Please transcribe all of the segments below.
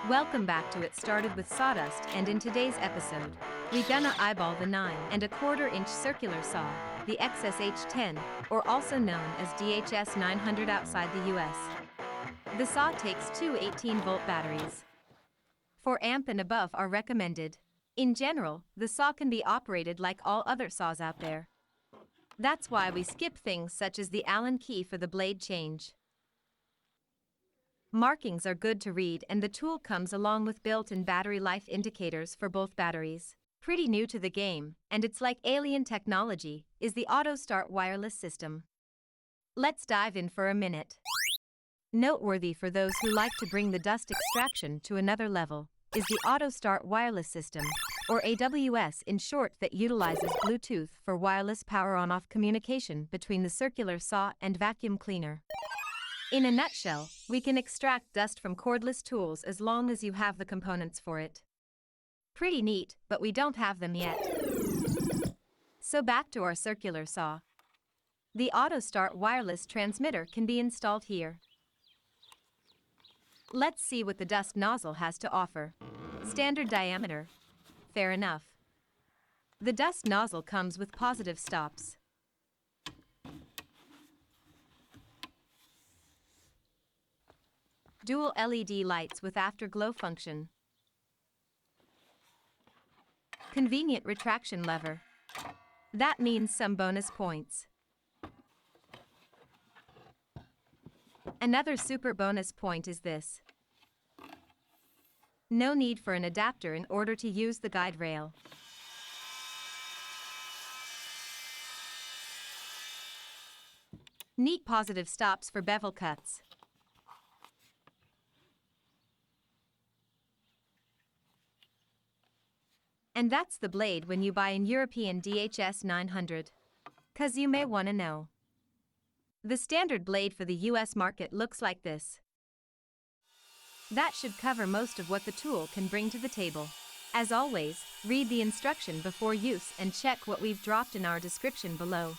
Welcome back to It Started with Sawdust, and in today's episode, we gonna eyeball the 9¼ inch circular saw, the XSH10, or also known as DHS900 outside the US. The saw takes two 18-volt batteries. 4 amp and above are recommended. In general, the saw can be operated like all other saws out there. That's why we skip things such as the Allen key for the blade change. Markings are good to read, and the tool comes along with built-in battery life indicators for both batteries. Pretty new to the game, and it's like alien technology, is the Autostart Wireless system. Let's dive in for a minute. Noteworthy for those who like to bring the dust extraction to another level is the Autostart Wireless system, or AWS in short, that utilizes Bluetooth for wireless power on-off communication between the circular saw and vacuum cleaner. In a nutshell, we can extract dust from cordless tools as long as you have the components for it. Pretty neat, but we don't have them yet. So back to our circular saw. The Autostart wireless transmitter can be installed here. Let's see what the dust nozzle has to offer. Standard diameter. Fair enough. The dust nozzle comes with positive stops. Dual LED lights with afterglow function. Convenient retraction lever. That means some bonus points. Another super bonus point is this. No need for an adapter in order to use the guide rail. Neat positive stops for bevel cuts. And that's the blade when you buy an European DHS 900. 'Cause you may wanna know. The standard blade for the US market looks like this. That should cover most of what the tool can bring to the table. As always, read the instruction before use and check what we've dropped in our description below.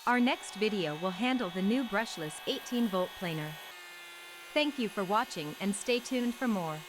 Our next video will handle the new brushless 18-volt planer. Thank you for watching and stay tuned for more.